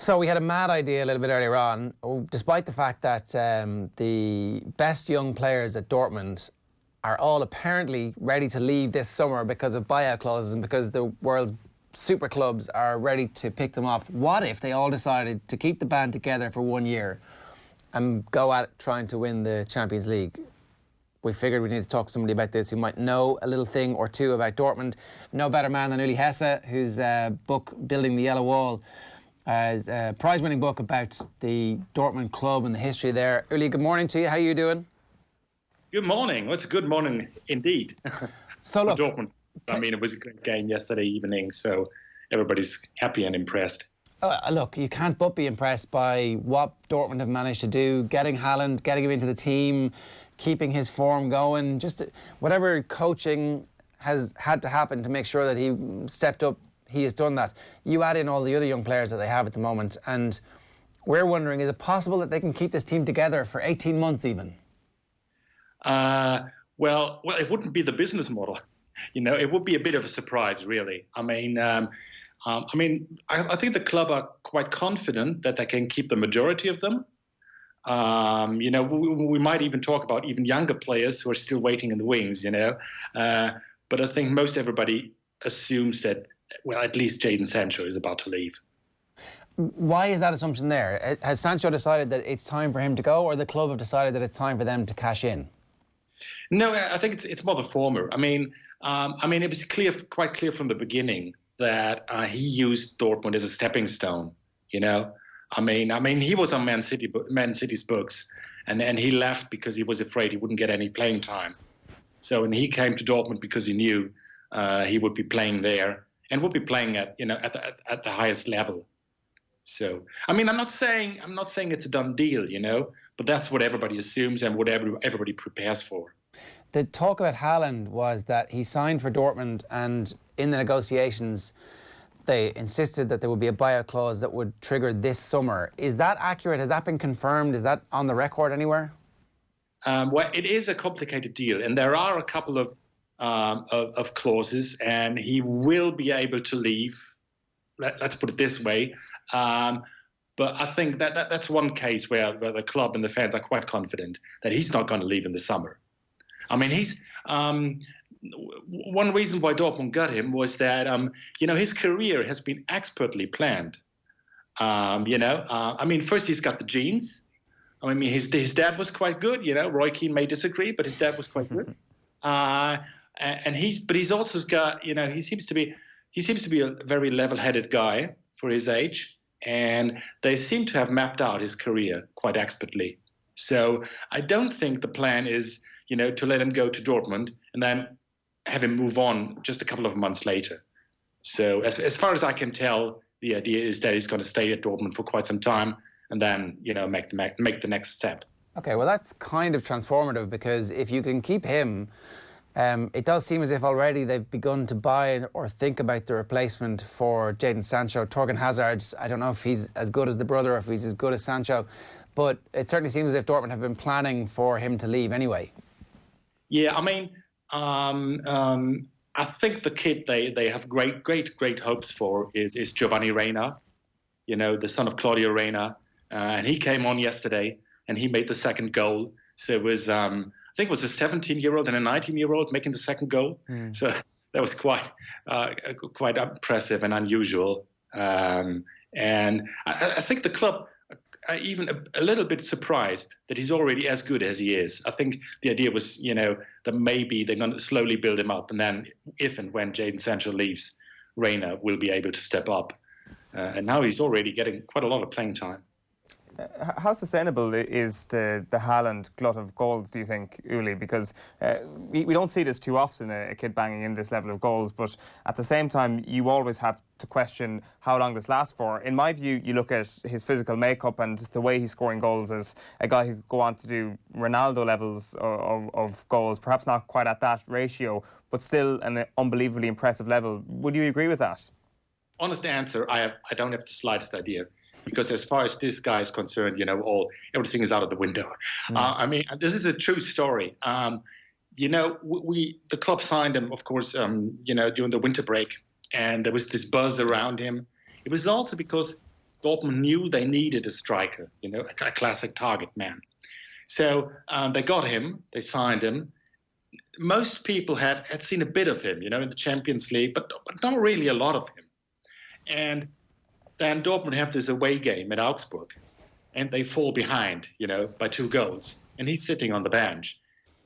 So we had a mad idea a little bit earlier on, despite the fact that the best young players at Dortmund are all apparently ready to leave this summer because of buyout clauses and because the world's super clubs are ready to pick them off. What if they all decided to keep the band together for 1 year and go at trying to win the Champions League? We figured we need to talk to somebody about this who might know a little thing or two about Dortmund. No better man than Uli Hesse, whose book, Building the Yellow Wall, is a prize-winning book about the Dortmund club and the history there. Uli, good morning to you. How are you doing? Good morning. Well, it's a good morning indeed. So look, Dortmund. I mean, it was a great game yesterday evening, so everybody's happy and impressed. Look, you can't but be impressed by what Dortmund have managed to do, getting Haaland, getting him into the team, keeping his form going, just whatever coaching has had to happen to make sure that he stepped up, he has done that. You add in all the other young players that they have at the moment, and we're wondering, is it possible that they can keep this team together for 18 months even? Well, it wouldn't be the business model. You know, it would be a bit of a surprise, really. I think the club are quite confident that they can keep the majority of them. You know, we might even talk about even younger players who are still waiting in the wings, you know. But I think most everybody assumes that, well, at least Jadon Sancho is about to leave. Why is that assumption there? Has Sancho decided that it's time for him to go, or the club have decided that it's time for them to cash in? No, I think it's more the former. I mean, it was quite clear from the beginning that he used Dortmund as a stepping stone. You know, I mean, he was on Man City's books, and he left because he was afraid he wouldn't get any playing time. So, and he came to Dortmund because he knew he would be playing there and would be playing at the highest level. So, I mean, I'm not saying it's a done deal, you know, but that's what everybody assumes and what everybody prepares for. The talk about Haaland was that he signed for Dortmund, and in the negotiations they insisted that there would be a buyout clause that would trigger this summer. Is that accurate? Has that been confirmed? Is that on the record anywhere? Well, it is a complicated deal, and there are a couple of clauses, and he will be able to leave. Let's put it this way. But I think that's one case where the club and the fans are quite confident that he's not going to leave in the summer. I mean, he's one reason why Dortmund got him was that you know, his career has been expertly planned. You know, I mean, first he's got the genes. I mean, his dad was quite good. You know, Roy Keane may disagree, but his dad was quite good. And he's also got, you know, he seems to be a very level-headed guy for his age, and they seem to have mapped out his career quite expertly. So I don't think the plan is, you know, to let him go to Dortmund and then have him move on just a couple of months later. So as far as I can tell, the idea is that he's going to stay at Dortmund for quite some time and then, you know, make the next step. Okay, well, that's kind of transformative, because if you can keep him, it does seem as if already they've begun to buy or think about the replacement for Jadon Sancho. Thorgan Hazard, I don't know if he's as good as the brother or if he's as good as Sancho, but it certainly seems as if Dortmund have been planning for him to leave anyway. Yeah, I mean, I think the kid they have great hopes for is Giovanni Reina, you know, the son of Claudio Reina, and he came on yesterday and he made the second goal. So it was I think it was a 17-year-old and a 19-year-old making the second goal. So that was quite impressive and unusual. And I think the club are even a little bit surprised that he's already as good as he is. I think the idea was, you know, that maybe they're going to slowly build him up, and then if and when Jadon Sancho leaves, Reina will be able to step up. And now he's already getting quite a lot of playing time. How sustainable is the Haaland glut of goals, do you think, Uli? Because we don't see this too often, a kid banging in this level of goals, but at the same time, you always have to question how long this lasts for. In my view, you look at his physical makeup and the way he's scoring goals as a guy who could go on to do Ronaldo levels of goals, perhaps not quite at that ratio, but still an unbelievably impressive level. Would you agree with that? Honest answer, I don't have the slightest idea. Because as far as this guy is concerned, you know, everything is out of the window. I mean, this is a true story. You know, the club signed him, of course, you know, during the winter break, and there was this buzz around him. It was also because Dortmund knew they needed a striker, a classic target man. So they got him, they signed him. Most people had seen a bit of him, in the Champions League, but not really a lot of him. And then Dortmund have this away game at Augsburg, and they fall behind, by 2 goals. And he's sitting on the bench.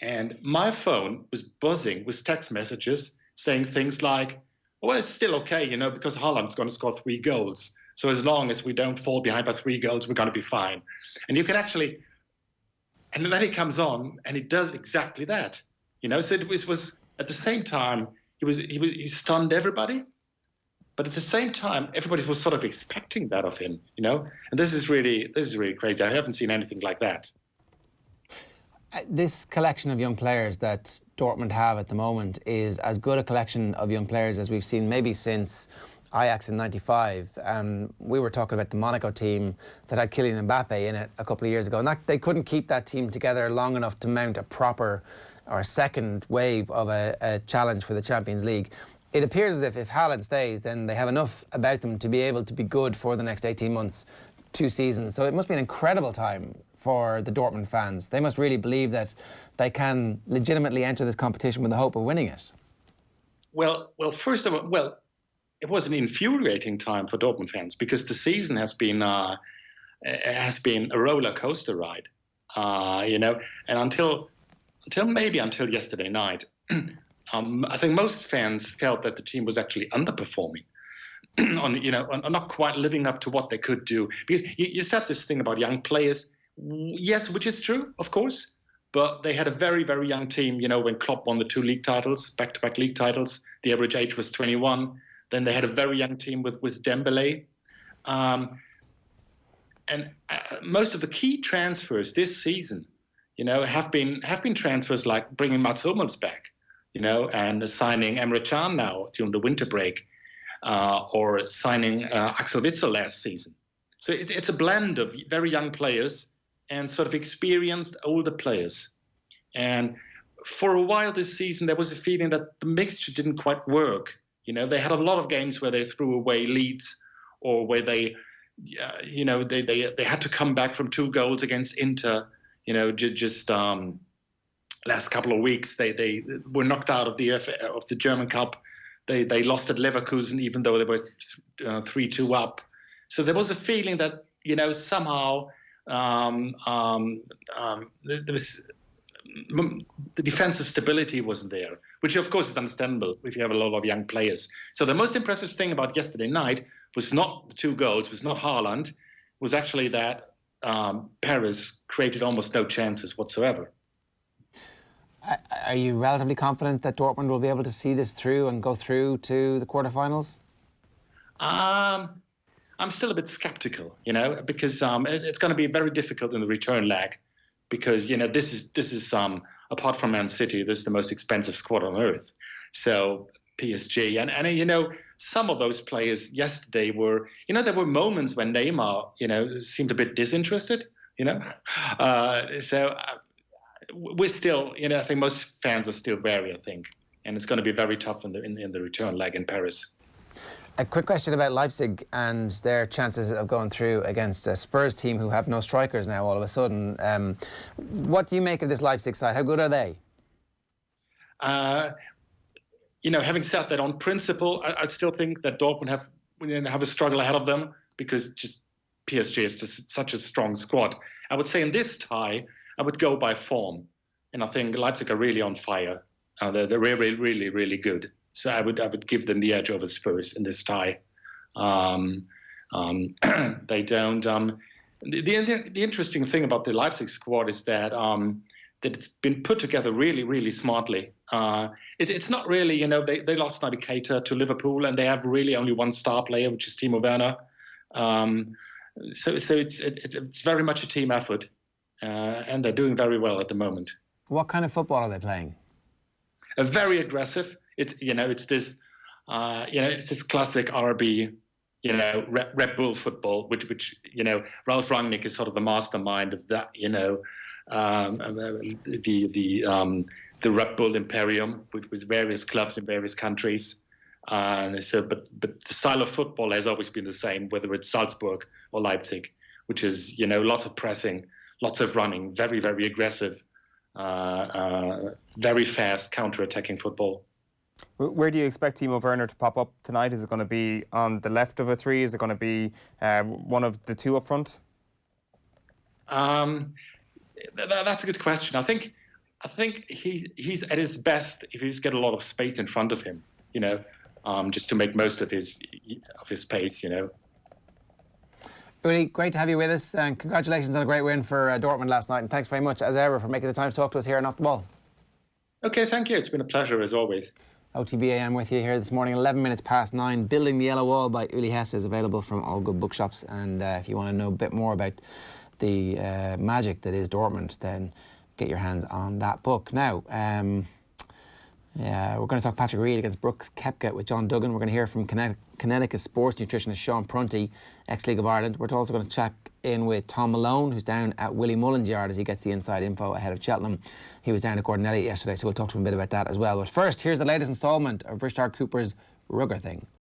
And my phone was buzzing with text messages saying things like, well, it's still okay, because Haaland's going to score 3 goals. So as long as we don't fall behind by 3 goals, we're going to be fine. And you can actually, and then he comes on and he does exactly that. So it was at the same time, he stunned everybody. But at the same time, everybody was sort of expecting that of him, And this is really crazy. I haven't seen anything like that. This collection of young players that Dortmund have at the moment is as good a collection of young players as we've seen maybe since Ajax in '95. We were talking about the Monaco team that had Kylian Mbappe in it a couple of years ago, and they couldn't keep that team together long enough to mount a proper or a second wave of a challenge for the Champions League. It appears as if Haaland stays, then they have enough about them to be able to be good for the next 18 months, 2 seasons. So it must be an incredible time for the Dortmund fans. They must really believe that they can legitimately enter this competition with the hope of winning it. Well, first of all, it was an infuriating time for Dortmund fans because the season has been a roller coaster ride, and until yesterday night, I think most fans felt that the team was actually underperforming. on not quite living up to what they could do, because you said this thing about young players. Yes, which is true, of course, but they had a very, very young team. When Klopp won the 2 league titles, back-to-back league titles, the average age was 21. Then they had a very young team with Dembele, and most of the key transfers this season, have been transfers like bringing Mats Hummels back, and signing Emre Can now during the winter break, or signing Axel Witsel last season. So it's a blend of very young players and sort of experienced older players. And for a while this season, there was a feeling that the mixture didn't quite work. They had a lot of games where they threw away leads, or where they had to come back from 2 goals against Inter. Last couple of weeks, they were knocked out of the German Cup. They lost at Leverkusen, even though they were 3-2 up. So there was a feeling that somehow there was the defensive stability wasn't there, which of course is understandable if you have a lot of young players. So the most impressive thing about yesterday night was not the 2 goals, was not Haaland, was actually that Paris created almost no chances whatsoever. Are you relatively confident that Dortmund will be able to see this through and go through to the quarterfinals? I'm still a bit skeptical, because it's going to be very difficult in the return leg, because this is apart from Man City, this is the most expensive squad on earth. So PSG and some of those players yesterday were there were moments when Neymar seemed a bit disinterested, so we're still I think most fans are still wary, I think, and it's going to be very tough in the return leg in Paris. A quick question about Leipzig and their chances of going through against a Spurs team who have no strikers now all of a sudden. What do you make of this Leipzig side? How good are they? Having said that, on principle, I still think that Dortmund have a struggle ahead of them, because just PSG is just such a strong squad. I would say in this tie, I would go by form, and I think Leipzig are really on fire. They're really, really, really good. So I would give them the edge over Spurs in this tie. They don't. The interesting thing about the Leipzig squad is that it's been put together really, really smartly. It's not really, they lost Naby Keita to Liverpool, and they have really only one star player, which is Timo Werner. So it's very much a team effort, and they're doing very well at the moment. What kind of football are they playing? Very aggressive. It's this classic RB, Red Bull football, which Ralf Rangnick is sort of the mastermind of that. The Red Bull Imperium with various clubs in various countries. But the style of football has always been the same, whether it's Salzburg or Leipzig, which is, lots of pressing, lots of running, very, very aggressive, very fast counter-attacking football. Where do you expect Timo Werner to pop up tonight? Is it going to be on the left of a three? Is it going to be one of the two up front? That's a good question. I think he's at his best if he's got a lot of space in front of him, just to make most of his pace, Uli, great to have you with us, and congratulations on a great win for Dortmund last night. And thanks very much, as ever, for making the time to talk to us here on Off the Ball. Okay, thank you. It's been a pleasure, as always. OTBAM with you here this morning, 11 minutes past 9. Building the Yellow Wall by Uli Hesse is available from all good bookshops. And if you want to know a bit more about the magic that is Dortmund, then get your hands on that book. Now, we're going to talk Patrick Reed against Brooks Koepka with John Duggan. We're going to hear from Connecticut sports nutritionist Sean Prunty, ex-League of Ireland. We're also going to check in with Tom Malone, who's down at Willie Mullins' yard as he gets the inside info ahead of Cheltenham. He was down at Gordon Elliott yesterday, so we'll talk to him a bit about that as well. But first, here's the latest instalment of Richard Cooper's Rugger Thing.